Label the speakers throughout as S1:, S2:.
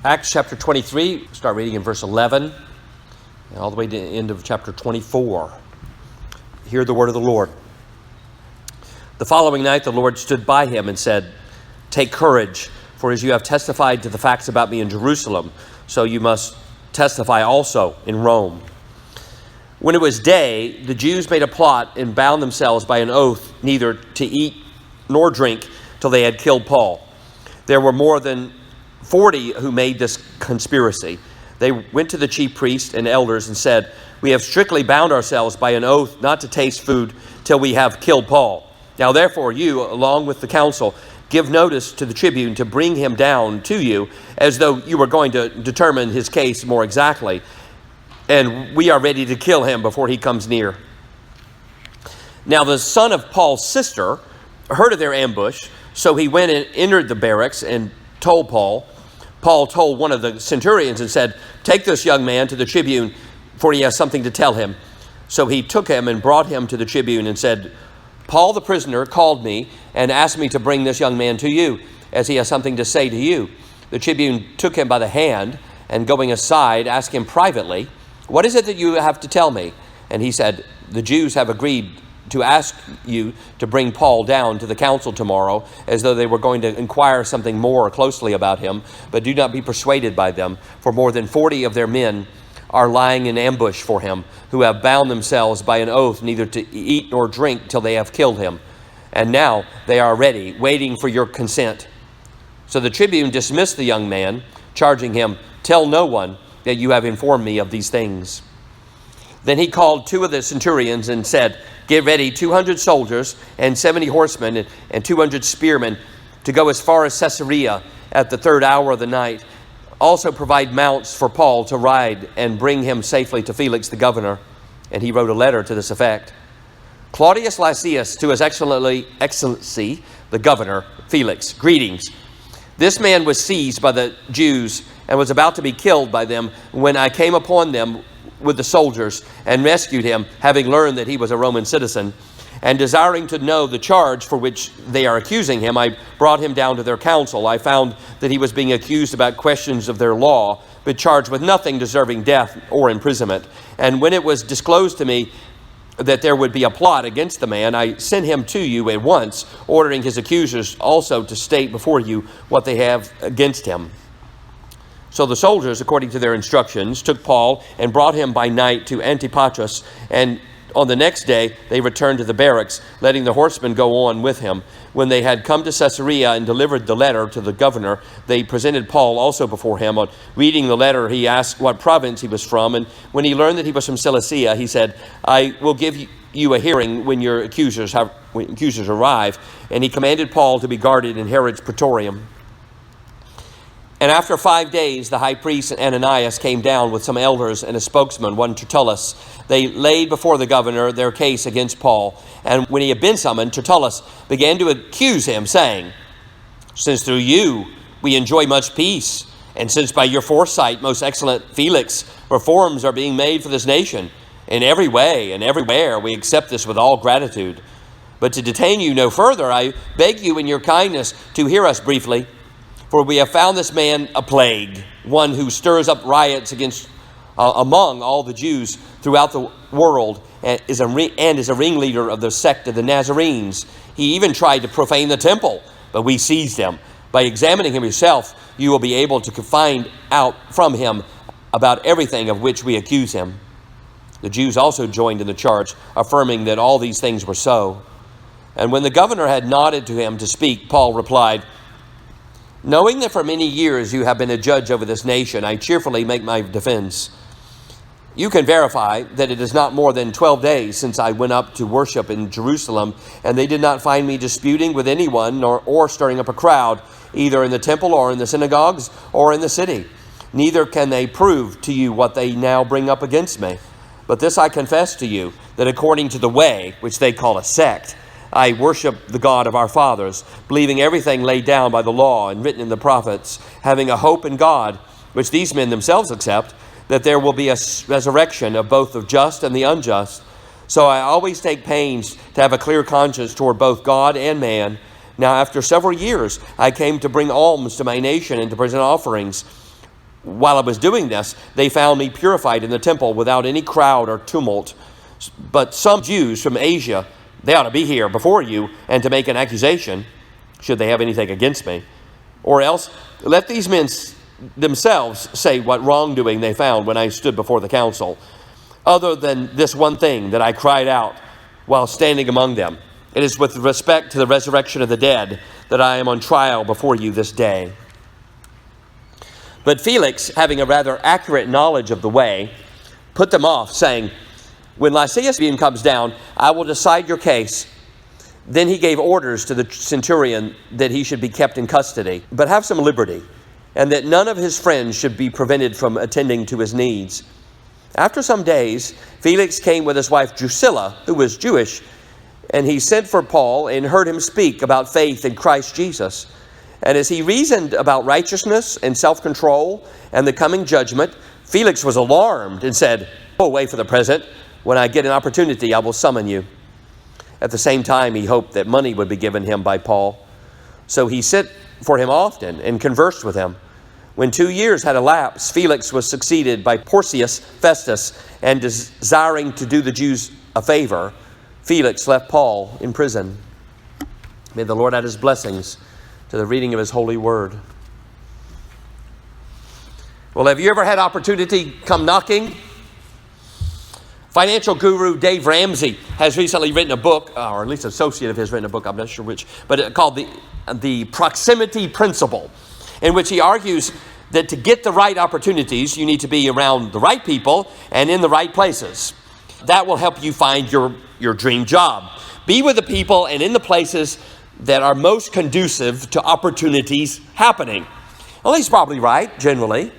S1: Acts chapter 23, start reading in verse 11, and all the way to the end of chapter 24. Hear the word of the Lord. The following night the Lord stood by him and said, "Take courage, for as you have testified to the facts about me in Jerusalem, so you must testify also in Rome." When it was day, the Jews made a plot and bound themselves by an oath neither to eat nor drink till they had killed Paul. There were more than 40 who made this conspiracy. They went to the chief priests and elders and said, "We have strictly bound ourselves by an oath not to taste food till we have killed Paul. Now therefore you, along with the council, give notice to the tribune to bring him down to you, as though you were going to determine his case more exactly. And we are ready to kill him before he comes near." Now the son of Paul's sister heard of their ambush, so he went and entered the barracks and told Paul. Paul told one of the centurions and said, "Take this young man to the tribune, for he has something to tell him." So he took him and brought him to the tribune and said, "Paul the prisoner called me and asked me to bring this young man to you, as he has something to say to you." The tribune took him by the hand and going aside asked him privately, "What is it that you have to tell me?" And he said, "The Jews have agreed to ask you to bring Paul down to the council tomorrow, as though they were going to inquire something more closely about him. But do not be persuaded by them, for more than 40 of their men are lying in ambush for him, who have bound themselves by an oath neither to eat nor drink till they have killed him. And now they are ready, waiting for your consent." So the tribune dismissed the young man, charging him, "Tell no one that you have informed me of these things." Then he called two of the centurions and said, "Get ready 200 soldiers and 70 horsemen and 200 spearmen to go as far as Caesarea at the third hour of the night. Also provide mounts for Paul to ride and bring him safely to Felix the governor." And he wrote a letter to this effect. "Claudius Lysias, to his excellency, the governor, Felix, greetings. This man was seized by the Jews and was about to be killed by them when I came upon them with the soldiers and rescued him, having learned that he was a Roman citizen. And desiring to know the charge for which they are accusing him, I brought him down to their council. I found that he was being accused about questions of their law, but charged with nothing deserving death or imprisonment. And when it was disclosed to me that there would be a plot against the man, I sent him to you at once, ordering his accusers also to state before you what they have against him." So the soldiers, according to their instructions, took Paul and brought him by night to Antipatris, and on the next day they returned to the barracks, letting the horsemen go on with him. When they had come to Caesarea and delivered the letter to the governor, they presented Paul also before him. On reading the letter, he asked what province he was from, and when he learned that he was from Cilicia, he said, "I will give you a hearing when your accusers arrive." And he commanded Paul to be guarded in Herod's praetorium. And after 5 days, the high priest Ananias came down with some elders and a spokesman, one Tertullus. They laid before the governor their case against Paul. And when he had been summoned, Tertullus began to accuse him, saying, "Since through you we enjoy much peace, and since by your foresight, most excellent Felix, reforms are being made for this nation, in every way and everywhere we accept this with all gratitude. But to detain you no further, I beg you in your kindness to hear us briefly. For we have found this man a plague, one who stirs up riots among all the Jews throughout the world, and is a ringleader of the sect of the Nazarenes. He even tried to profane the temple, but we seized him. By examining him yourself, you will be able to find out from him about everything of which we accuse him." The Jews also joined in the charge, affirming that all these things were so. And when the governor had nodded to him to speak, Paul replied, "Knowing that for many years you have been a judge over this nation, I cheerfully make my defense. You can verify that it is not more than 12 days since I went up to worship in Jerusalem, and they did not find me disputing with anyone or stirring up a crowd, either in the temple or in the synagogues or in the city. Neither can they prove to you what they now bring up against me. But this I confess to you, that according to the way, which they call a sect, I worship the God of our fathers, believing everything laid down by the law and written in the prophets, having a hope in God, which these men themselves accept, that there will be a resurrection of both the just and the unjust. So I always take pains to have a clear conscience toward both God and man. Now after several years, I came to bring alms to my nation and to present offerings. while I was doing this, they found me purified in the temple without any crowd or tumult. But some Jews from Asia, they ought to be here before you and to make an accusation, should they have anything against me. Or else, let these men themselves say what wrongdoing they found when I stood before the council, other than this one thing that I cried out while standing among them. It is with respect to the resurrection of the dead that I am on trial before you this day. But Felix, having a rather accurate knowledge of the way, put them off, saying, when Lysias comes down, I will decide your case. Then he gave orders to the centurion that he should be kept in custody, but have some liberty, and that none of his friends should be prevented from attending to his needs. After some days, Felix came with his wife Drusilla, who was Jewish, and he sent for Paul and heard him speak about faith in Christ Jesus. And as he reasoned about righteousness and self-control and the coming judgment, Felix was alarmed and said, go away for the present. When I get an opportunity, I will summon you. At the same time, he hoped that money would be given him by Paul. So he sent for him often and conversed with him. When 2 years had elapsed, Felix was succeeded by Porcius Festus, and desiring to do the Jews a favor, Felix left Paul in prison. May the Lord add his blessings to the reading of his holy word. Well, have you ever had opportunity come knocking? Financial guru Dave Ramsey has recently written a book, or at least an associate of his written a book, I'm not sure which, but called the Proximity Principle, in which he argues that to get the right opportunities, you need to be around the right people and in the right places. That will help you find your dream job. Be with the people and in the places that are most conducive to opportunities happening. Well, he's probably right, generally.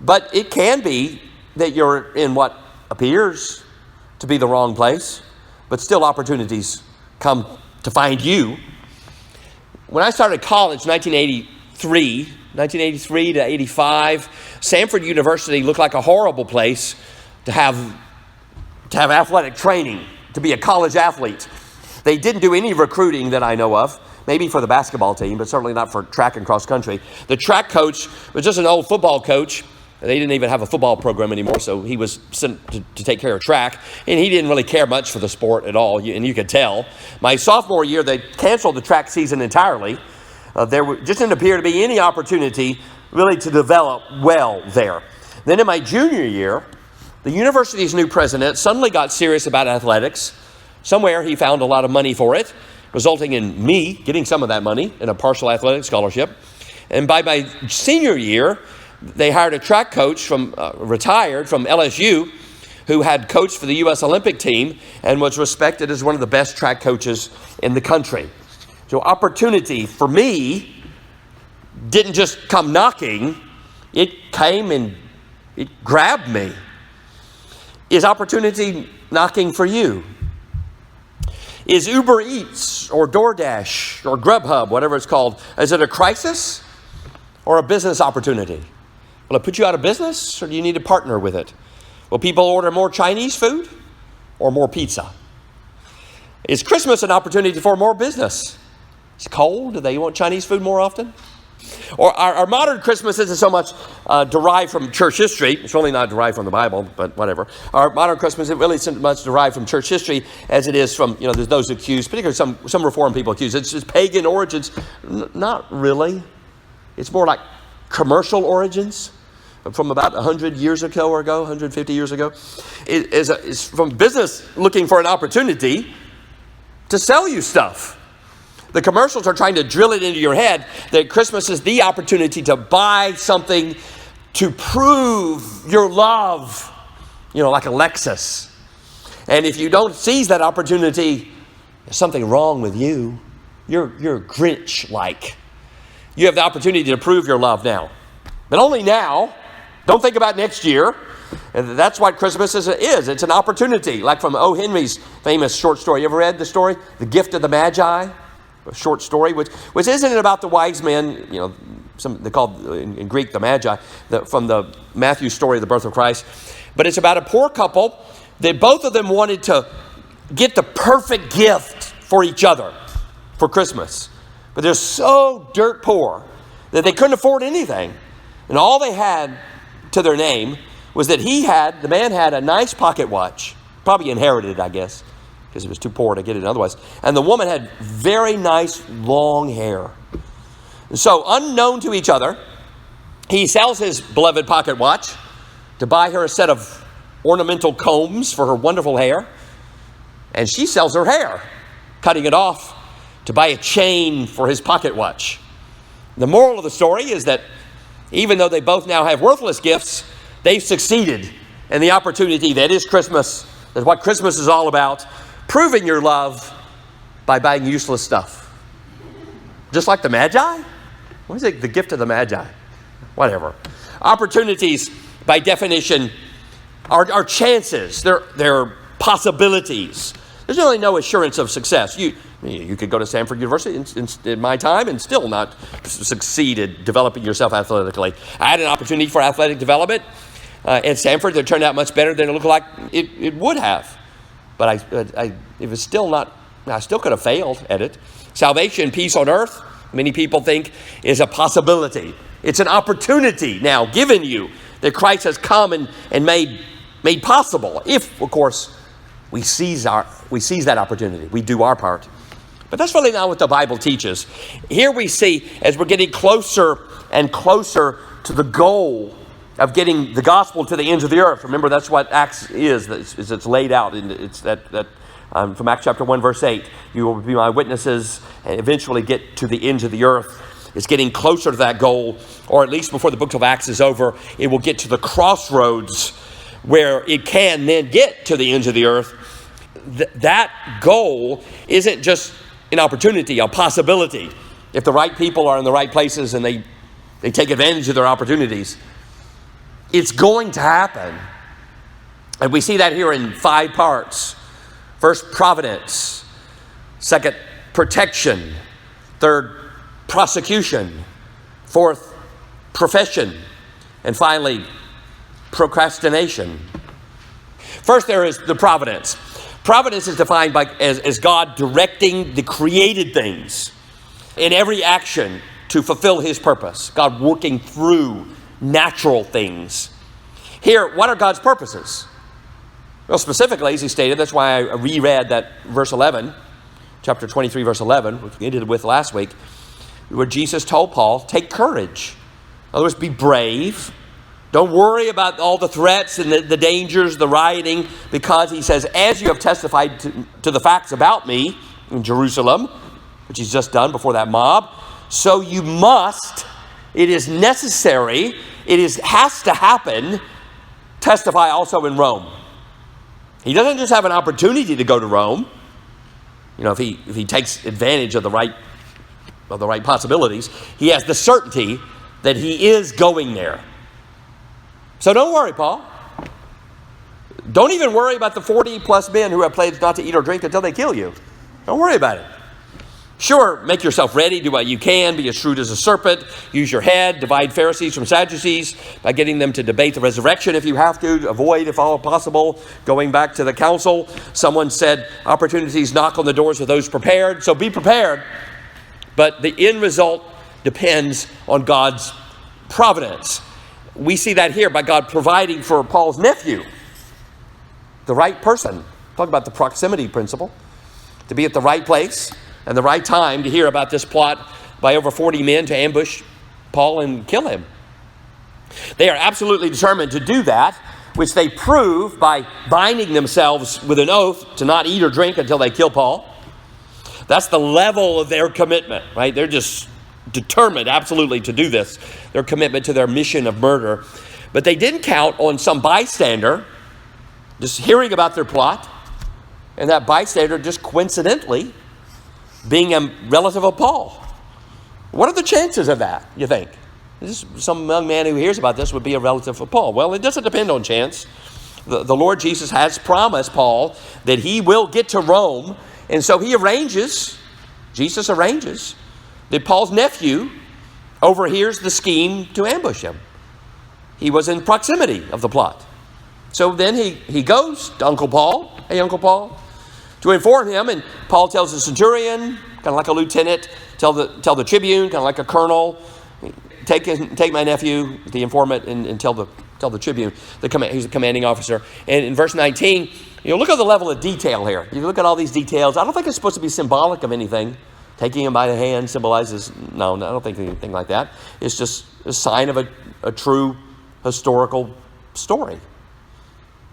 S1: But it can be that you're in what appears to be the wrong place, but still opportunities come to find you. When I started college, 1983 to 85, Samford University looked like a horrible place to have athletic training, to be a college athlete. They didn't do any recruiting that I know of, maybe for the basketball team, but certainly not for track and cross country. The track coach was just an old football coach. They didn't even have a football program anymore, so he was sent to take care of track, and he didn't really care much for the sport at all, and you could tell. My sophomore year, they canceled the track season entirely. There just didn't appear to be any opportunity really to develop well there. Then in my junior year, the university's new president suddenly got serious about athletics. Somewhere he found a lot of money for it, resulting in me getting some of that money in a partial athletic scholarship. And by my senior year, they hired a track coach retired from LSU, who had coached for the U.S. Olympic team and was respected as one of the best track coaches in the country. So opportunity for me didn't just come knocking, it came and it grabbed me. Is opportunity knocking for you? Is Uber Eats or DoorDash or Grubhub, whatever it's called, is it a crisis or a business opportunity? Will it put you out of business, or do you need to partner with it? Will people order more Chinese food or more pizza? Is Christmas an opportunity for more business? It's cold. Do they want Chinese food more often? Or our modern Christmas isn't so much derived from church history. It's really not derived from the Bible, but whatever. Our modern Christmas isn't really so much derived from church history as it is from, there's those accused, particularly some Reformed people accused. It's just pagan origins. Not really. It's more like commercial origins from about 100 years ago, 150 years ago. It's from business looking for an opportunity to sell you stuff. The commercials are trying to drill it into your head that Christmas is the opportunity to buy something to prove your love, like a Lexus. And if you don't seize that opportunity, there's something wrong with you. You're Grinch-like. You have the opportunity to prove your love now, but only now. Don't think about next year. And that's what Christmas is. It's an opportunity, like from O. Henry's famous short story. You ever read the story, The Gift of the Magi? A short story, which isn't about the wise men, they call in Greek the Magi, from the Matthew story of the birth of Christ. But it's about a poor couple that both of them wanted to get the perfect gift for each other for Christmas. But they're so dirt poor that they couldn't afford anything. And all they had to their name was that the man had a nice pocket watch, probably inherited, I guess, because he was too poor to get it otherwise. And the woman had very nice long hair. And so, unknown to each other, he sells his beloved pocket watch to buy her a set of ornamental combs for her wonderful hair. And she sells her hair, cutting it off to buy a chain for his pocket watch. The moral of the story is that even though they both now have worthless gifts, they've succeeded in the opportunity that is Christmas. That's what Christmas is all about. Proving your love by buying useless stuff. Just like the Magi? What is it? The gift of the Magi? Whatever. Opportunities, by definition, are chances. They're possibilities. There's really no assurance of success. You could go to Stanford University in my time and still not succeed at developing yourself athletically. I had an opportunity for athletic development at Stanford that turned out much better than it looked like it would have. But it was still not, I still could have failed at it. Salvation, peace on earth, many people think is a possibility. It's an opportunity now given you that Christ has come and made possible. If, of course, we seize that opportunity. We do our part. But that's really not what the Bible teaches. Here we see, as we're getting closer and closer to the goal of getting the gospel to the ends of the earth. Remember, that's what Acts is. It's laid out. It's that from Acts chapter 1, verse 8. You will be my witnesses and eventually get to the ends of the earth. It's getting closer to that goal, or at least before the book of Acts is over, it will get to the crossroads where it can then get to the ends of the earth. That goal isn't just an opportunity, a possibility. If the right people are in the right places and they take advantage of their opportunities, it's going to happen. And we see that here in 5 parts. First, providence. Second, protection. Third, prosecution. Fourth, profession. And finally, procrastination. First, there is the providence. Providence is defined as God directing the created things in every action to fulfill his purpose. God working through natural things. Here, what are God's purposes? Well, specifically, as he stated, that's why I reread that verse 11, chapter 23, verse 11, which we ended with last week, where Jesus told Paul, take courage. In other words, be brave. Don't worry about all the threats and the dangers, the rioting, because he says, as you have testified to the facts about me in Jerusalem, which he's just done before that mob, so you must, it is necessary, has to happen, testify also in Rome. He doesn't just have an opportunity to go to Rome. You know, if he takes advantage of the right possibilities, he has the certainty that he is going there. So don't worry, Paul. Don't even worry about the 40 plus men who have pledged not to eat or drink until they kill you. Don't worry about it. Sure, make yourself ready, do what you can, be as shrewd as a serpent, use your head, divide Pharisees from Sadducees by getting them to debate the resurrection if you have to, avoid, if all possible, going back to the council. Someone said, opportunities knock on the doors of those prepared, so be prepared. But the end result depends on God's providence. We see that here by God providing for Paul's nephew, the right person. Talk about the proximity principle. To be at the right place and the right time to hear about this plot by over 40 men to ambush Paul and kill him. They are absolutely determined to do that, which they prove by binding themselves with an oath to not eat or drink until they kill Paul. That's the level of their commitment, right? They're just determined absolutely to do this, their commitment to their mission of murder. But they didn't count on some bystander just hearing about their plot, and that bystander just coincidentally being a relative of Paul. What are the chances of that, you think? Some young man who hears about this would be a relative of Paul. Well, it doesn't depend on chance. The Lord Jesus has promised Paul that he will get to Rome, and so Jesus arranges that Paul's nephew overhears the scheme to ambush him. He was in proximity of the plot. So then he goes to Uncle Paul, hey Uncle Paul, to inform him, and Paul tells the centurion, kind of like a lieutenant, tell the tribune, kind of like a colonel, take my nephew, the informant, and tell Tell the tribune, who's the commanding officer. And in verse 19, look at the level of detail here. You look at all these details. I don't think it's supposed to be symbolic of anything. Taking him by the hand symbolizes, no, I don't think anything like that. It's just a sign of a true historical story.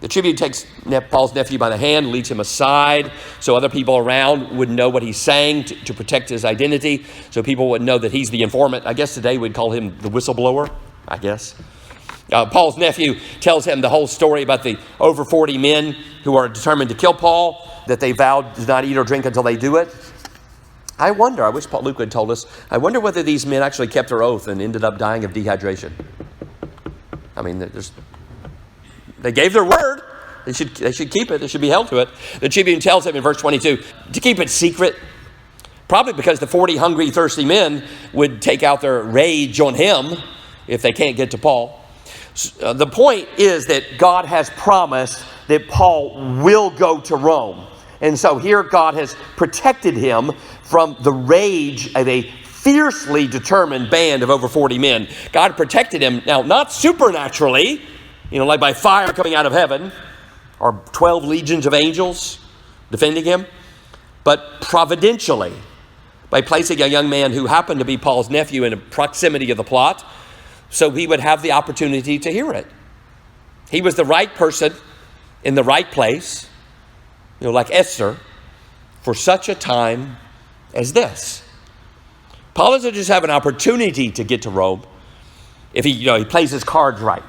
S1: The tribune takes Paul's nephew by the hand, leads him aside so other people around would know what he's saying to protect his identity, so people would know that he's the informant. I guess today we'd call him the whistleblower, I guess. Paul's nephew tells him the whole story about the over 40 men who are determined to kill Paul, that they vowed to not eat or drink until they do it. I wish Luke had told us, I wonder whether these men actually kept their oath and ended up dying of dehydration. I mean, they gave their word. They should keep it. They should be held to it. The tribune tells him in verse 22 to keep it secret, probably because the 40 hungry, thirsty men would take out their rage on him if they can't get to Paul. The point is that God has promised that Paul will go to Rome. And so here God has protected him from the rage of a fiercely determined band of over 40 men. God protected him, now not supernaturally, like by fire coming out of heaven, or 12 legions of angels defending him, but providentially, by placing a young man who happened to be Paul's nephew in proximity of the plot, so he would have the opportunity to hear it. He was the right person in the right place, like Esther, for such a time as this. Paul doesn't just have an opportunity to get to Rome if he plays his cards right,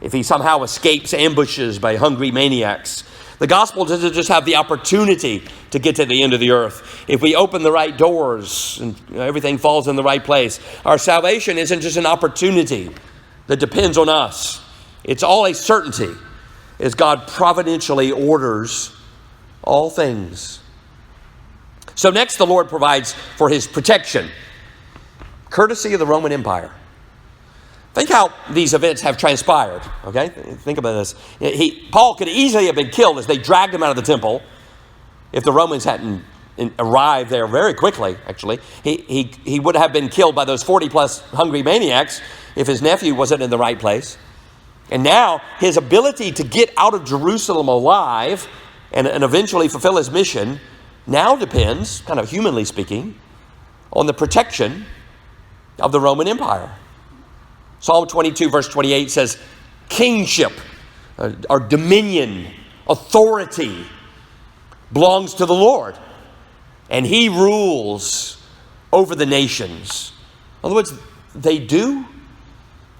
S1: if he somehow escapes ambushes by hungry maniacs. The gospel doesn't just have the opportunity to get to the end of the earth. If we open the right doors and everything falls in the right place, our salvation isn't just an opportunity that depends on us. It's all a certainty as God providentially orders all things. So next, the Lord provides for his protection, courtesy of the Roman Empire. Think how these events have transpired, okay? Think about this. Paul could easily have been killed as they dragged him out of the temple if the Romans hadn't arrived there very quickly, actually. He would have been killed by those 40-plus hungry maniacs if his nephew wasn't in the right place. And now his ability to get out of Jerusalem alive and eventually fulfill his mission now depends, kind of humanly speaking, on the protection of the Roman Empire. Psalm 22, verse 28 says, kingship or dominion, authority belongs to the Lord, and he rules over the nations. In other words, they do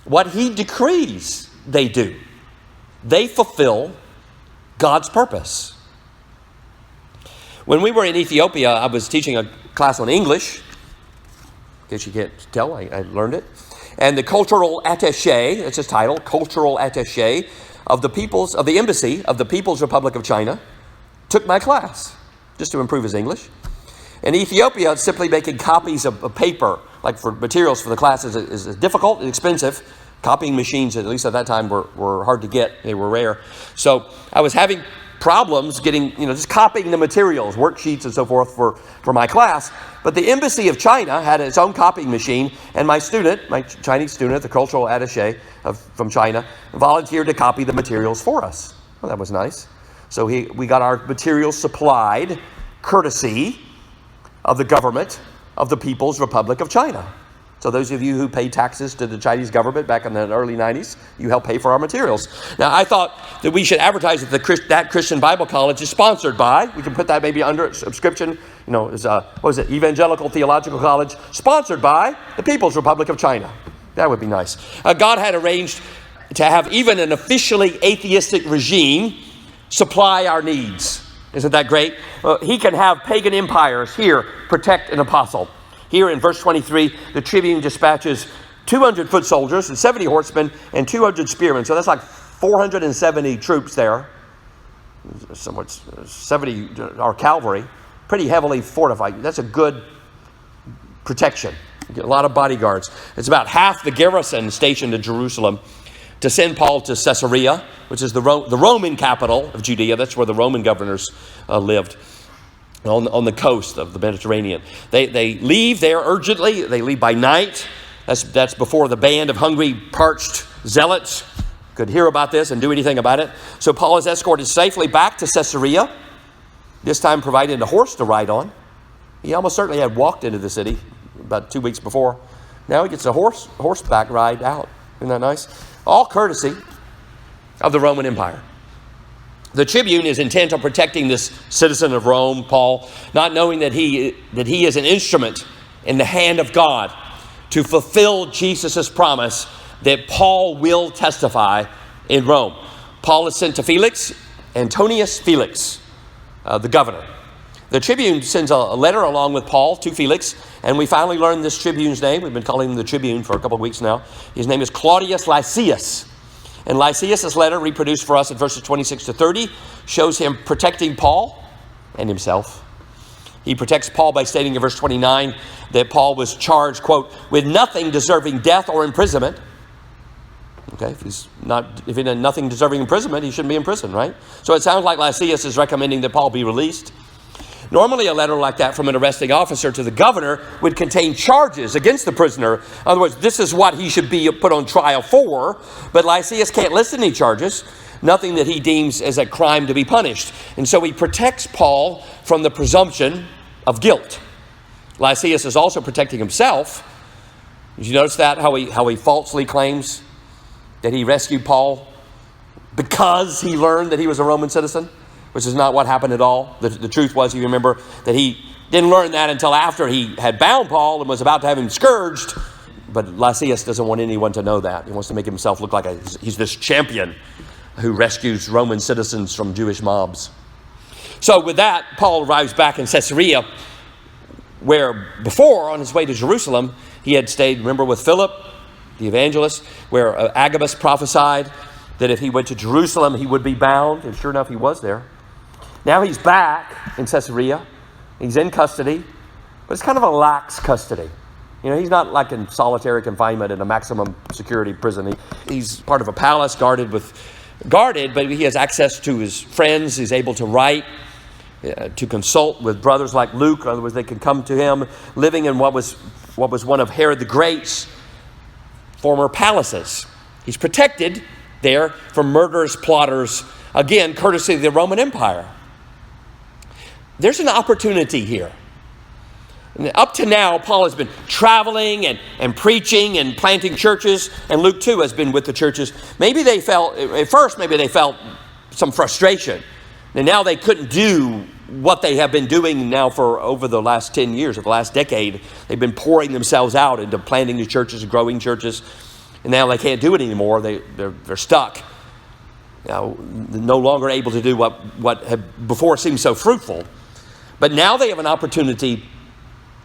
S1: what he decrees they do. They fulfill God's purpose. When we were in Ethiopia, I was teaching a class on English. In case you can't tell, I learned it. And the cultural attaché, that's his title, cultural attaché of the embassy of the People's Republic of China, took my class just to improve his English. In Ethiopia, simply making copies of paper, like for materials for the class, is difficult and expensive. Copying machines, at least at that time, were hard to get. They were rare. So I was having problems getting, just copying the materials, worksheets and so forth for my class. But the Embassy of China had its own copying machine, and my Chinese student, the cultural attaché from China, volunteered to copy the materials for us. Well, that was nice. So we got our materials supplied, courtesy of the government of the People's Republic of China. So those of you who paid taxes to the Chinese government back in the early 90s, you helped pay for our materials. Now, I thought that we should advertise that that Christian Bible College is sponsored by, we can put that maybe under a subscription, Evangelical Theological College, sponsored by the People's Republic of China. That would be nice. God had arranged to have even an officially atheistic regime supply our needs. Isn't that great? He can have pagan empires here protect an apostle. Here in verse 23, the tribune dispatches 200 foot soldiers and 70 horsemen and 200 spearmen. So that's like 470 troops there. Somewhat 70 are cavalry, pretty heavily fortified. That's a good protection. You get a lot of bodyguards. It's about half the garrison stationed in Jerusalem to send Paul to Caesarea, which is the Roman capital of Judea. That's where the Roman governors lived. On the coast of the Mediterranean. They leave there urgently. They leave by night. That's before the band of hungry, parched zealots could hear about this and do anything about it. So Paul is escorted safely back to Caesarea, this time provided a horse to ride on. He almost certainly had walked into the city about 2 weeks before. Now he gets a horseback ride out. Isn't that nice? All courtesy of the Roman Empire. The tribune is intent on protecting this citizen of Rome, Paul, not knowing that he is an instrument in the hand of God to fulfill Jesus' promise that Paul will testify in Rome. Paul is sent to Felix, Antonius Felix, the governor. The tribune sends a letter along with Paul to Felix, and we finally learned this tribune's name. We've been calling him the tribune for a couple of weeks now. His name is Claudius Lysias. And Lysias' letter, reproduced for us in verses 26 to 30, shows him protecting Paul and himself. He protects Paul by stating in verse 29 that Paul was charged, quote, with nothing deserving death or imprisonment. Okay, if he did nothing deserving imprisonment, he shouldn't be in prison, right? So it sounds like Lysias is recommending that Paul be released. Normally, a letter like that from an arresting officer to the governor would contain charges against the prisoner. In other words, this is what he should be put on trial for. But Lysias can't list any charges, nothing that he deems as a crime to be punished. And so he protects Paul from the presumption of guilt. Lysias is also protecting himself. Did you notice that, how he falsely claims that he rescued Paul because he learned that he was a Roman citizen? Which is not what happened at all. The truth was, you remember, that he didn't learn that until after he had bound Paul and was about to have him scourged. But Lysias doesn't want anyone to know that. He wants to make himself look like he's this champion who rescues Roman citizens from Jewish mobs. So with that, Paul arrives back in Caesarea, where before, on his way to Jerusalem, he had stayed, remember, with Philip, the evangelist, where Agabus prophesied that if he went to Jerusalem, he would be bound. And sure enough, he was there. Now he's back in Caesarea. He's in custody, but it's kind of a lax custody. You know, he's not like in solitary confinement in a maximum security prison. He's part of a palace guarded, but he has access to his friends. He's able to write, to consult with brothers like Luke. In other words, they could come to him, living in what was one of Herod the Great's former palaces. He's protected there from murderous plotters, again, courtesy of the Roman Empire. There's an opportunity here. And up to now, Paul has been traveling and preaching and planting churches, and Luke too has been with the churches. Maybe they felt some frustration. And now they couldn't do what they have been doing now for over the last 10 years, or the last decade. They've been pouring themselves out into planting new churches and growing churches. And now they can't do it anymore. They're stuck. Now, no longer able to do what had before seemed so fruitful. But now they have an opportunity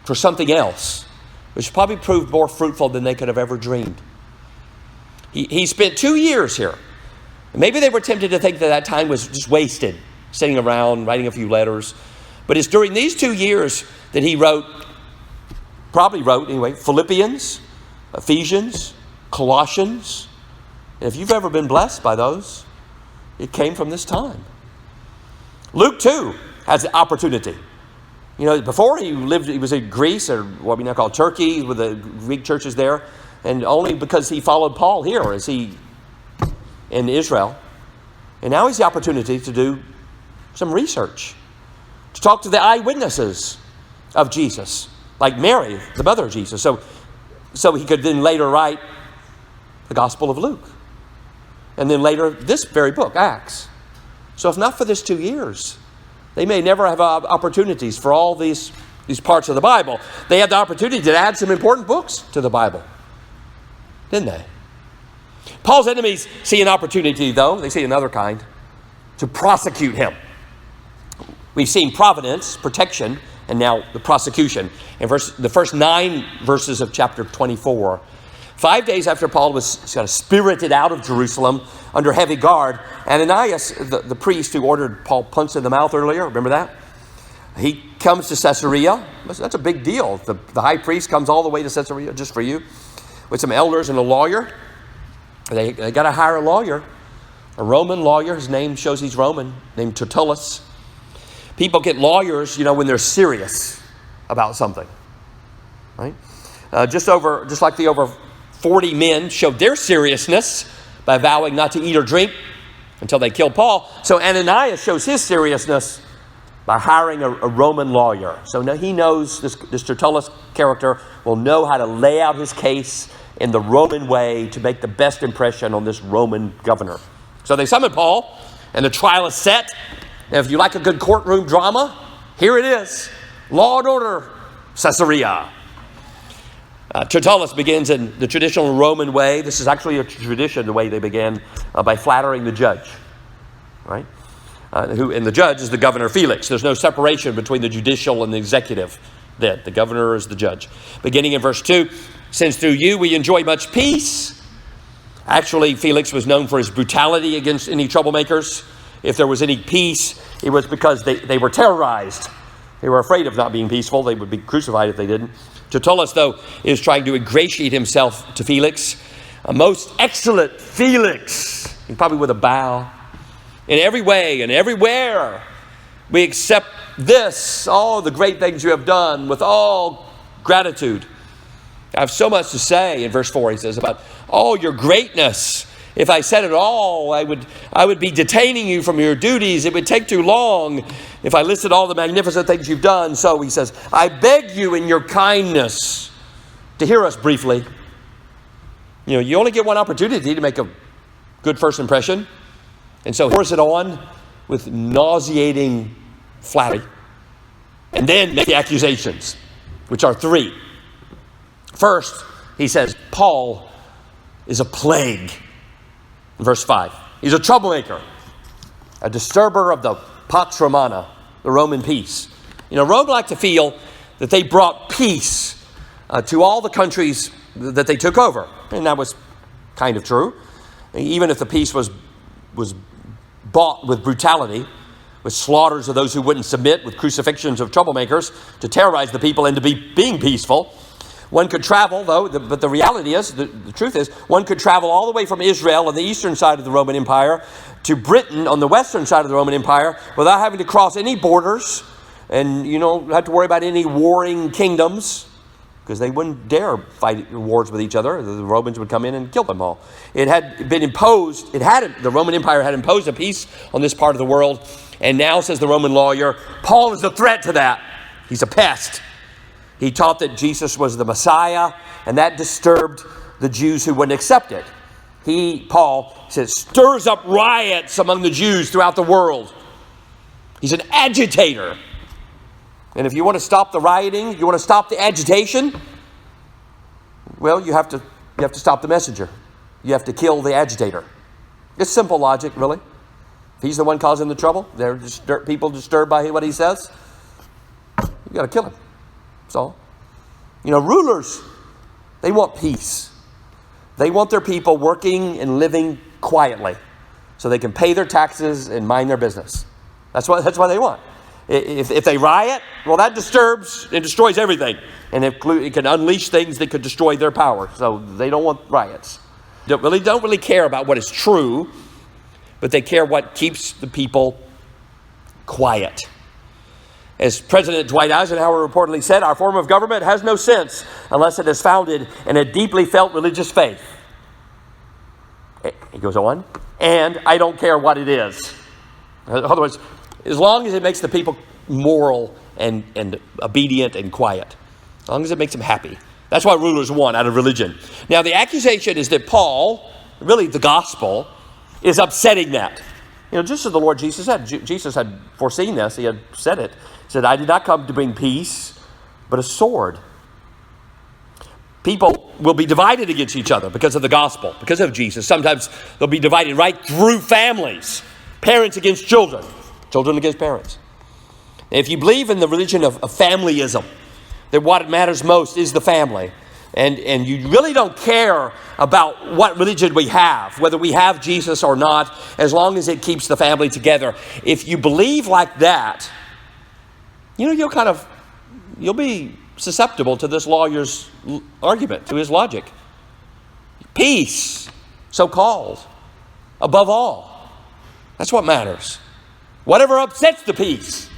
S1: for something else, which probably proved more fruitful than they could have ever dreamed. He spent 2 years here. And maybe they were tempted to think that time was just wasted, sitting around, writing a few letters. But it's during these 2 years that he probably wrote anyway, Philippians, Ephesians, Colossians. And if you've ever been blessed by those, it came from this time. Luke too has the opportunity. You know, before he was in Greece, or what we now call Turkey, with the Greek churches there, and only because he followed Paul here as he in Israel. And now he's the opportunity to do some research, to talk to the eyewitnesses of Jesus, like Mary, the mother of Jesus. So he could then later write the Gospel of Luke. And then later, this very book, Acts. So if not for this 2 years, they may never have opportunities for all these parts of the Bible. They had the opportunity to add some important books to the Bible, didn't they? Paul's enemies see an opportunity, though. They see another kind, to prosecute him. We've seen providence, protection, and now the prosecution. In the first 9 verses of chapter 24, 5 days after Paul was spirited out of Jerusalem under heavy guard, Ananias, the priest who ordered Paul punched in the mouth earlier, remember that? He comes to Caesarea. That's a big deal. The high priest comes all the way to Caesarea just for you, with some elders and a lawyer. They got to hire a lawyer, a Roman lawyer. His name shows he's Roman, named Tertullus. People get lawyers, when they're serious about something, right? Just like the over 40 men showed their seriousness by vowing not to eat or drink until they kill Paul. So Ananias shows his seriousness by hiring a Roman lawyer. So now he knows this Tertullus character will know how to lay out his case in the Roman way to make the best impression on this Roman governor. So they summon Paul, and the trial is set. Now, if you like a good courtroom drama, here it is. Law and Order, Caesarea. Tertullus begins in the traditional Roman way. This is actually a tradition, the way they began, by flattering the judge, right? And the judge is the governor Felix. There's no separation between the judicial and the executive. The governor is the judge. Beginning in verse 2, since through you we enjoy much peace. Actually, Felix was known for his brutality against any troublemakers. If there was any peace, it was because they were terrorized. They were afraid of not being peaceful. They would be crucified if they didn't. Tertullus, though, is trying to ingratiate himself to Felix. A most excellent Felix. Probably with a bow. In every way and everywhere, we accept this, all the great things you have done, with all gratitude. I have so much to say, in verse 4, he says, about all your greatness. If I said it all, I would be detaining you from your duties. It would take too long if I listed all the magnificent things you've done. So he says, I beg you in your kindness to hear us briefly. You only get one opportunity to make a good first impression. And so he pours it on with nauseating flattery. And then make the accusations, which are three. First, he says, Paul is a plague. In verse 5, he's a troublemaker, a disturber of the Pax Romana, the Roman peace. Rome liked to feel that they brought peace to all the countries that they took over. And that was kind of true. Even if the peace was bought with brutality, with slaughters of those who wouldn't submit, with crucifixions of troublemakers to terrorize the people and to be being peaceful. One could travel, though, but the reality is, the truth is, one could travel all the way from Israel on the eastern side of the Roman Empire to Britain on the western side of the Roman Empire without having to cross any borders and, have to worry about any warring kingdoms because they wouldn't dare fight wars with each other. The Romans would come in and kill them all. It had been imposed, the Roman Empire had imposed a peace on this part of the world, and now, says the Roman lawyer, Paul is a threat to that. He's a pest. He taught that Jesus was the Messiah, and that disturbed the Jews who wouldn't accept it. Paul says, stirs up riots among the Jews throughout the world. He's an agitator. And if you want to stop the rioting, you want to stop the agitation, well, you have to stop the messenger. You have to kill the agitator. It's simple logic, really. If he's the one causing the trouble, they're people disturbed by what he says, you got to kill him. That's all. Rulers, they want peace. They want their people working and living quietly so they can pay their taxes and mind their business. That's what they want. If they riot, well, that disturbs and destroys everything. And it can unleash things that could destroy their power. So they don't want riots. Don't really care about what is true, but they care what keeps the people quiet. As President Dwight Eisenhower reportedly said, our form of government has no sense unless it is founded in a deeply felt religious faith. He goes on, and I don't care what it is. In other words, as long as it makes the people moral and obedient and quiet, as long as it makes them happy. That's what rulers want out of religion. Now, the accusation is that Paul, really the gospel, is upsetting that. Just as the Lord Jesus said, Jesus had foreseen this, he had said it. He said, I did not come to bring peace, but a sword. People will be divided against each other because of the gospel, because of Jesus. Sometimes they'll be divided right through families. Parents against children, children against parents. If you believe in the religion of familyism, that what matters most is the family, and you really don't care about what religion we have, whether we have Jesus or not, as long as it keeps the family together. If you believe like that, you'll be susceptible to this lawyer's argument, to his logic. Peace, so-called, above all. That's what matters. Whatever upsets the peace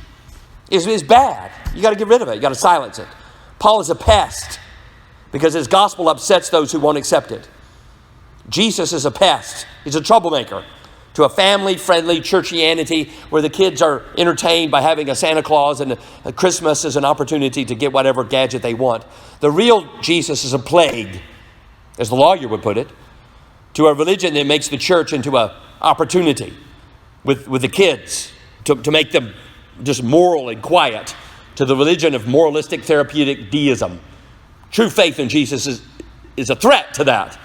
S1: is bad. You got to get rid of it. You got to silence it. Paul is a pest because his gospel upsets those who won't accept it. Jesus is a pest. He's a troublemaker to a family-friendly churchianity where the kids are entertained by having a Santa Claus and a Christmas is an opportunity to get whatever gadget they want. The real Jesus is a plague, as the lawyer would put it, to a religion that makes the church into an opportunity with the kids to make them just moral and quiet, to the religion of moralistic therapeutic deism. True faith in Jesus is a threat to that.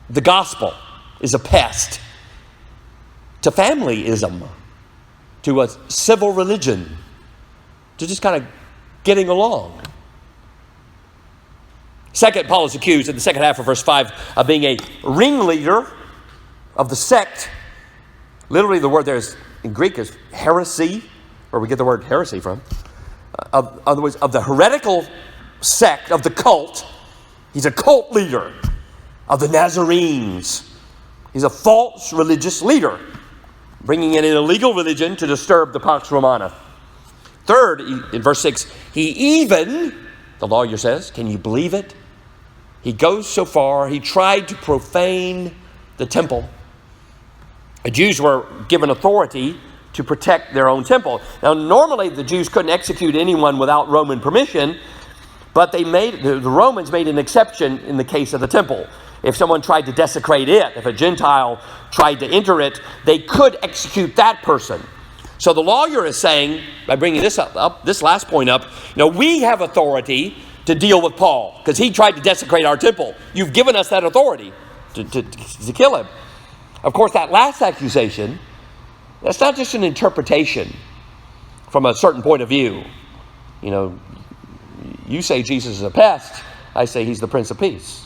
S1: The gospel is a pest to familyism, to a civil religion, to just kind of getting along. Second, Paul is accused in the second half of verse 5 of being a ringleader of the sect. Literally, the word there is, in Greek is heresy, where we get the word heresy from. In other words, of the heretical sect, of the cult. He's a cult leader of the Nazarenes. He's a false religious leader, bringing in an illegal religion to disturb the Pax Romana. Third, in verse 6, he even, the lawyer says, can you believe it? He goes so far, he tried to profane the temple. The Jews were given authority to protect their own temple. Now, normally the Jews couldn't execute anyone without Roman permission, but the Romans made an exception in the case of the temple. If someone tried to desecrate it, if a Gentile tried to enter it, they could execute that person. So the lawyer is saying, by bringing this this last point up, we have authority to deal with Paul because he tried to desecrate our temple. You've given us that authority to kill him. Of course, that last accusation, that's not just an interpretation from a certain point of view. You say Jesus is a pest. I say he's the Prince of Peace.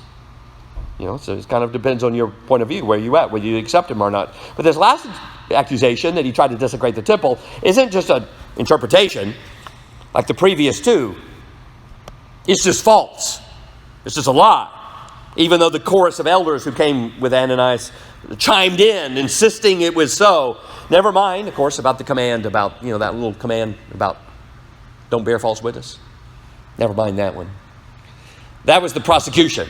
S1: So it kind of depends on your point of view, where you at, whether you accept him or not. But this last accusation that he tried to desecrate the temple isn't just an interpretation like the previous two. It's just false. It's just a lie. Even though the chorus of elders who came with Ananias chimed in, insisting it was so. Never mind, of course, about the command about, that little command about don't bear false witness. Never mind that one. That was the prosecution.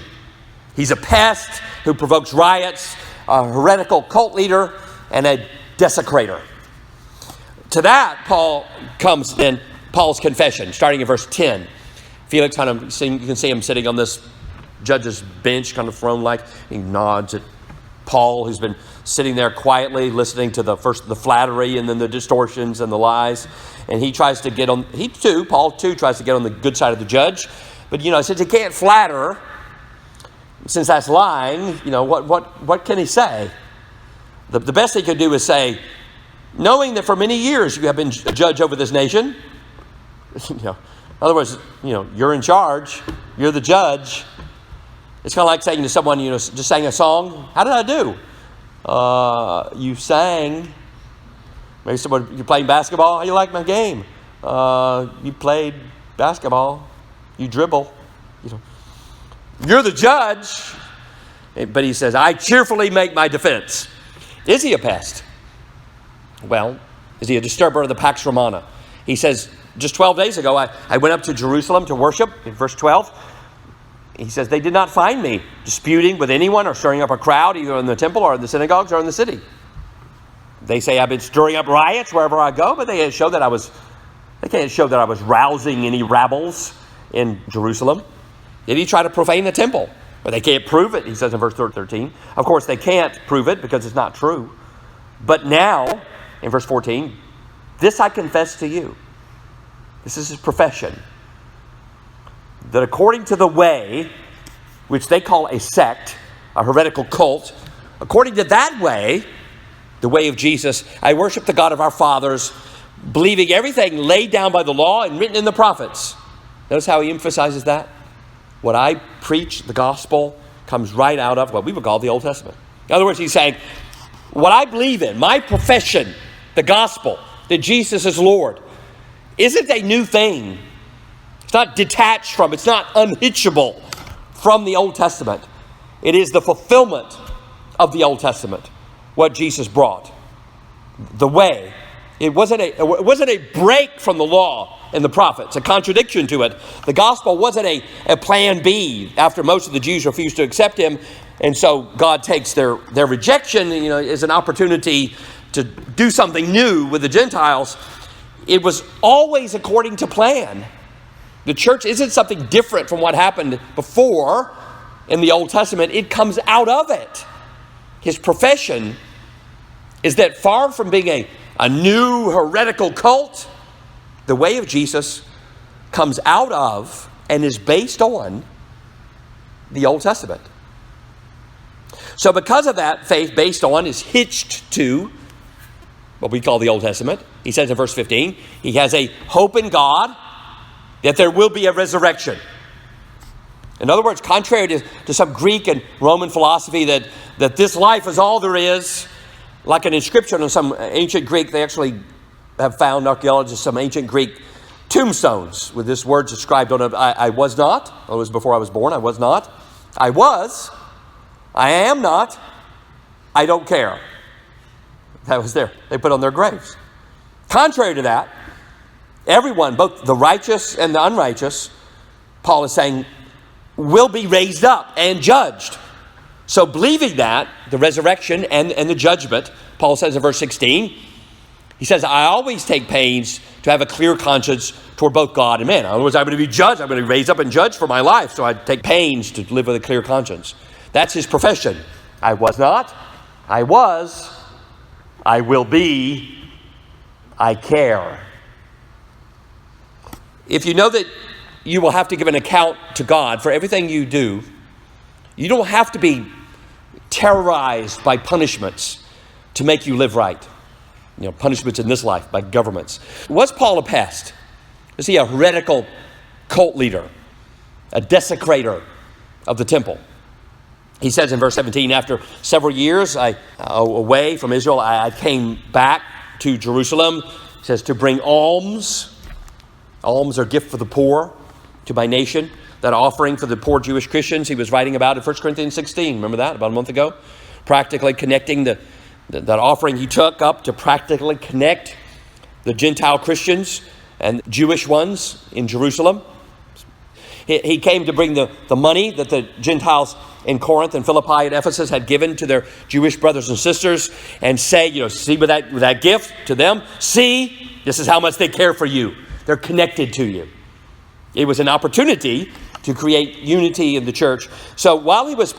S1: He's a pest who provokes riots, a heretical cult leader, and a desecrator. To that, Paul comes in Paul's confession, starting in verse 10. Felix you can see him sitting on this judge's bench, kind of throne-like. He nods at Paul, who's been sitting there quietly listening to the flattery and then the distortions and the lies. And he tries to get on, Paul too tries to get on the good side of the judge. But, since he can't flatter, since that's lying, what can he say? The best he could do is say, knowing that for many years you have been a judge over this nation, in other words, you're in charge, you're the judge. It's kind of like saying to someone, just sang a song. How did I do? You sang. Maybe someone, you're playing basketball. How you like my game? You played basketball. You dribble. You're the judge. But he says, I cheerfully make my defense. Is he a pest? Well, is he a disturber of the Pax Romana? He says, just 12 days ago, I went up to Jerusalem to worship, in verse 12. He says, they did not find me disputing with anyone or stirring up a crowd, either in the temple or in the synagogues or in the city. They say I've been stirring up riots wherever I go, but they can't show that I was rousing any rabbles in Jerusalem. Did he try to profane the temple? But they can't prove it, he says in verse 13. Of course, they can't prove it because it's not true. But now, in verse 14, this I confess to you. This is his profession. That according to the way, which they call a sect, a heretical cult, according to that way, the way of Jesus, I worship the God of our fathers, believing everything laid down by the law and written in the prophets. Notice how he emphasizes that? What I preach, the gospel, comes right out of what we would call the Old Testament. In other words, he's saying, what I believe in, my profession, the gospel, that Jesus is Lord, isn't a new thing. It's not detached from, it's not unhitchable from the Old Testament. It is the fulfillment of the Old Testament, what Jesus brought. The way. It wasn't a break from the law and the prophets, a contradiction to it. The gospel wasn't a plan B after most of the Jews refused to accept him. And so God takes their rejection, as an opportunity to do something new with the Gentiles. It was always according to plan. The church isn't something different from what happened before in the Old Testament. It comes out of it. His profession is that far from being a new heretical cult, the way of Jesus comes out of and is based on the Old Testament. So because of that, faith based on is hitched to what we call the Old Testament. He says in verse 15, he has a hope in God that there will be a resurrection. In other words, contrary to some Greek and Roman philosophy that this life is all there is, like an inscription on some ancient Greek, they actually have found, archaeologists, some ancient Greek tombstones with this word inscribed on it. I was not. It was before I was born. I was not. I was. I am not. I don't care. That was there. They put on their graves. Contrary to that, everyone, both the righteous and the unrighteous, Paul is saying, will be raised up and judged. So believing that, the resurrection and the judgment, Paul says in verse 16, he says, I always take pains to have a clear conscience toward both God and man. In other words, I'm going to be judged. I'm going to be raised up and judged for my life. So I take pains to live with a clear conscience. That's his profession. I was not. I was. I will be. I care. If you know that you will have to give an account to God for everything you do, you don't have to be terrorized by punishments to make you live right. Punishments in this life by governments. Was Paul a pest? Was he a heretical cult leader? A desecrator of the temple? He says in verse 17, after several years away from Israel, I came back to Jerusalem. He says to bring alms. Alms are gift for the poor to my nation. That offering for the poor Jewish Christians he was writing about in 1 Corinthians 16. Remember that about a month ago? Practically connecting that offering he took up to practically connect the Gentile Christians and Jewish ones in Jerusalem. He came to bring the money that the Gentiles in Corinth and Philippi and Ephesus had given to their Jewish brothers and sisters and say, see with that gift to them, see, this is how much they care for you. They're connected to you. It was an opportunity to create unity in the church. So while he was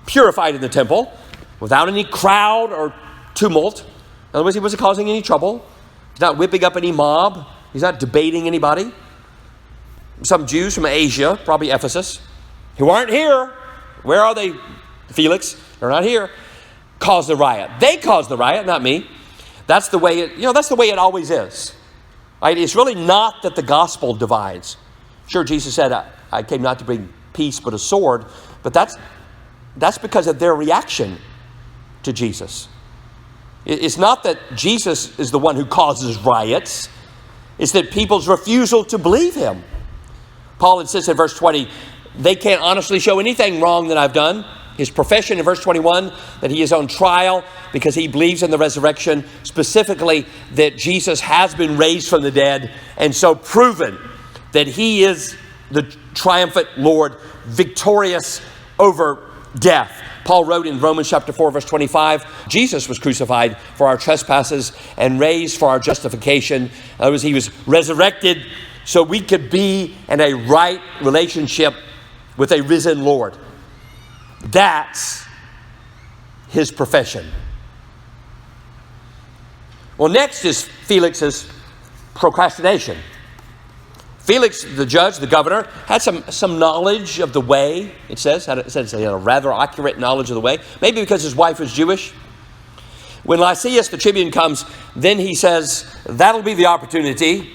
S1: purified in the temple, without any crowd or tumult, in other words, he wasn't causing any trouble. He's not whipping up any mob. He's not debating anybody. Some Jews from Asia, probably Ephesus, who aren't here. Where are they, Felix? They're not here. Caused the riot. They caused the riot, not me. That's the way that's the way it always is. Right? It's really not that the gospel divides. Sure, Jesus said, I came not to bring peace but a sword, but that's because of their reaction to Jesus. It's not that Jesus is the one who causes riots. It's that people's refusal to believe him. Paul insists in verse 20, they can't honestly show anything wrong that I've done. His profession in verse 21, that he is on trial because he believes in the resurrection, specifically that Jesus has been raised from the dead, and so proven that he is the triumphant Lord, victorious over death. Paul wrote in Romans chapter 4, verse 25, Jesus was crucified for our trespasses and raised for our justification. In other words, he was resurrected so we could be in a right relationship with a risen Lord. That's his profession. Well, next is Felix's procrastination. Felix, the judge, the governor, had some knowledge of the way, it says. It says he had a rather accurate knowledge of the way. Maybe because his wife was Jewish. When Lysias, the tribune, comes, then he says, that'll be the opportunity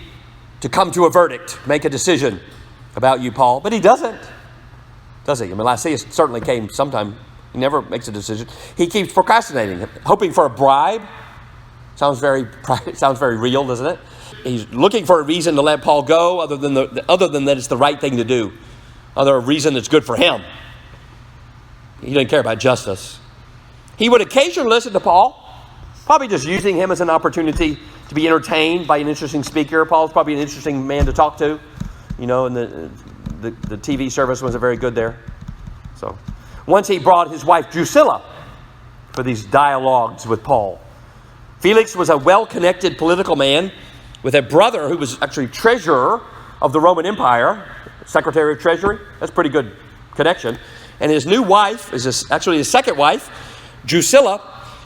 S1: to come to a verdict, make a decision about you, Paul. But he doesn't. Does he? I mean, Lysias certainly came sometime. He never makes a decision. He keeps procrastinating, hoping for a bribe. Sounds very real, doesn't it? He's looking for a reason to let Paul go, other than that it's the right thing to do, other reason that's good for him. He didn't care about justice. He would occasionally listen to Paul, probably just using him as an opportunity to be entertained by an interesting speaker. Paul's probably an interesting man to talk to, and the TV service wasn't very good there. So, Once he brought his wife Drusilla for these dialogues with Paul. Felix was a well-connected political man with a brother who was actually treasurer of the Roman Empire, Secretary of Treasury. That's a pretty good connection. And his new wife, actually his second wife, Drusilla,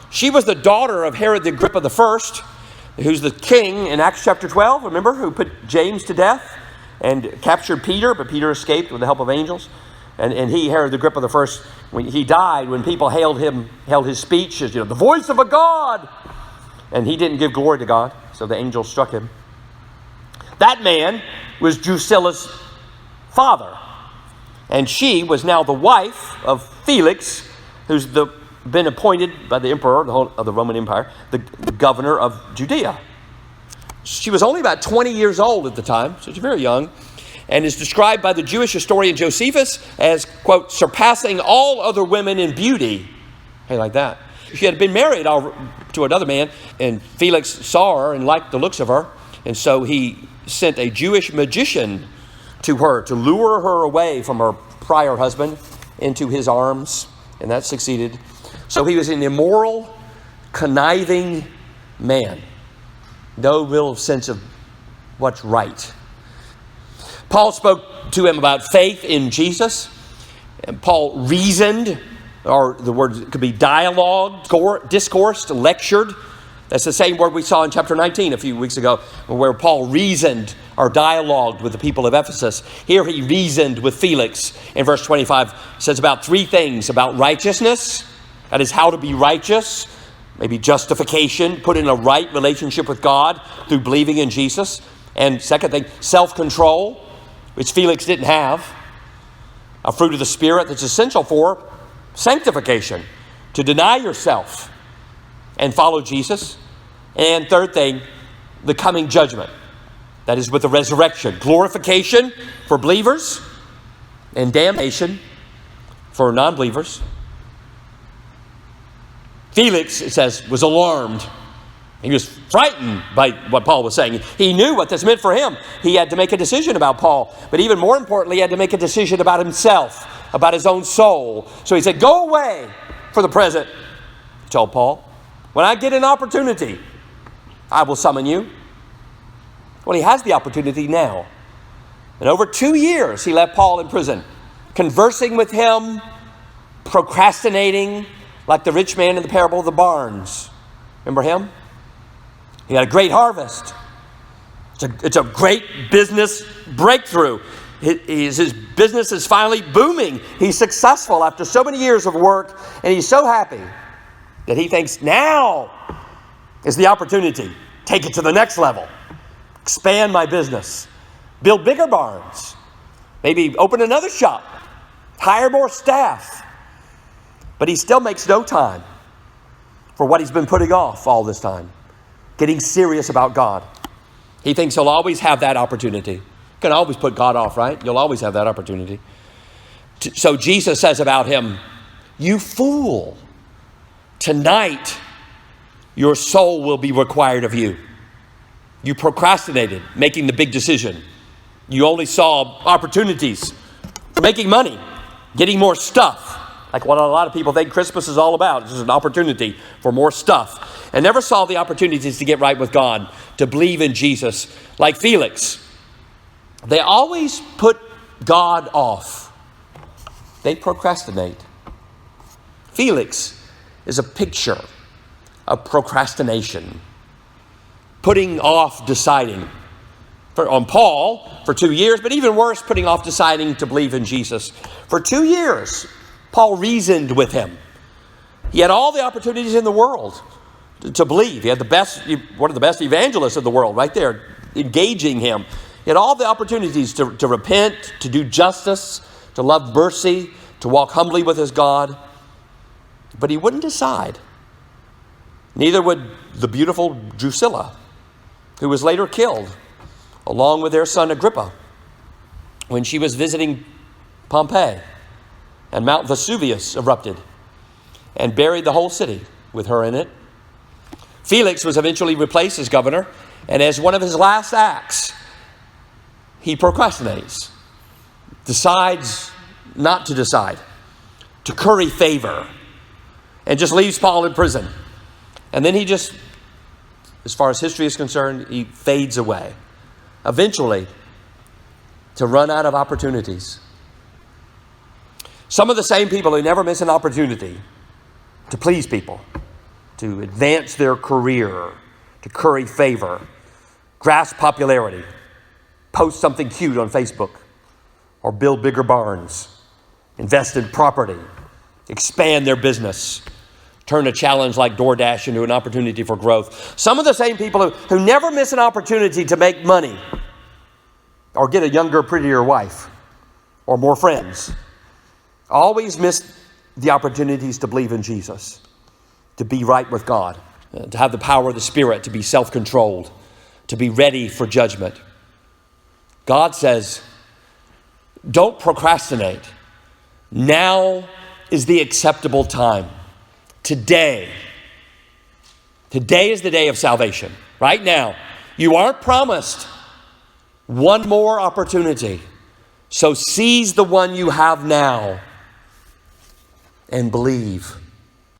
S1: she was the daughter of Herod the Agrippa I, who's the king in Acts chapter 12, remember, who put James to death and captured Peter, but Peter escaped with the help of angels. And Herod the Agrippa I, when he died, when people hailed his speech as, the voice of a God. And he didn't give glory to God, so the angel struck him. That man was Drusilla's father. And she was now the wife of Felix, who's been appointed by the emperor of the Roman Empire, the governor of Judea. She was only about 20 years old at the time, so she's very young, and is described by the Jewish historian Josephus as, quote, surpassing all other women in beauty. Hey, like that. She had been married to another man, and Felix saw her and liked the looks of her, and so he sent a Jewish magician to her to lure her away from her prior husband into his arms, and that succeeded. So he was an immoral, conniving man. No real sense of what's right. Paul spoke to him about faith in Jesus, and Paul reasoned, or the word could be dialogue, discoursed, lectured. That's the same word we saw in chapter 19 a few weeks ago, where Paul reasoned or dialogued with the people of Ephesus. Here he reasoned with Felix. In verse 25, it says about three things: about righteousness, that is how to be righteous, maybe justification, put in a right relationship with God through believing in Jesus. And second thing, self-control, which Felix didn't have, a fruit of the Spirit that's essential for sanctification, to deny yourself and follow Jesus. And third thing, the coming judgment. That is with the resurrection. Glorification for believers and damnation for non-believers. Felix, it says, was alarmed. He was frightened by what Paul was saying. He knew what this meant for him. He had to make a decision about Paul. But even more importantly, he had to make a decision about himself, about his own soul. So he said, go away for the present, he told Paul. When I get an opportunity, I will summon you. Well, he has the opportunity now. And over 2 years, he left Paul in prison, conversing with him, procrastinating, like the rich man in the parable of the barns. Remember him? He had a great harvest. It's a great business breakthrough. His business is finally booming. He's successful after so many years of work, and he's so happy that he thinks now is the opportunity. Take it to the next level. Expand my business. Build bigger barns. Maybe open another shop. Hire more staff. But he still makes no time for what he's been putting off all this time. Getting serious about God. He thinks he'll always have that opportunity. You can always put God off, right? You'll always have that opportunity. So Jesus says about him, you fool, tonight your soul will be required of you. You procrastinated making the big decision. You only saw opportunities for making money, getting more stuff. Like what a lot of people think Christmas is all about. It's just an opportunity for more stuff. And never saw the opportunities to get right with God, to believe in Jesus. Like Felix, they always put God off. They procrastinate. Felix is a picture of procrastination. Putting off deciding. On Paul for 2 years, but even worse, putting off deciding to believe in Jesus. For 2 years, Paul reasoned with him. He had all the opportunities in the world to believe. He had one of the best evangelists in the world right there, engaging him. He had all the opportunities to repent, to do justice, to love mercy, to walk humbly with his God. But he wouldn't decide. Neither would the beautiful Drusilla, who was later killed, along with their son Agrippa, when she was visiting Pompeii, and Mount Vesuvius erupted and buried the whole city with her in it. Felix was eventually replaced as governor, and as one of his last acts, he procrastinates, decides not to decide. to curry favor, and just leaves Paul in prison. And then he just, as far as history is concerned, he fades away. Eventually, to run out of opportunities. Some of the same people who never miss an opportunity to please people, to advance their career, to curry favor, grasp popularity, post something cute on Facebook, or build bigger barns, invest in property, expand their business, turn a challenge like DoorDash into an opportunity for growth. Some of the same people who never miss an opportunity to make money or get a younger, prettier wife or more friends, always miss the opportunities to believe in Jesus, to be right with God, to have the power of the Spirit, to be self-controlled, to be ready for judgment. God says, don't procrastinate. Now is the acceptable time. Today is the day of salvation. Right now. You aren't promised one more opportunity. So seize the one you have now and believe.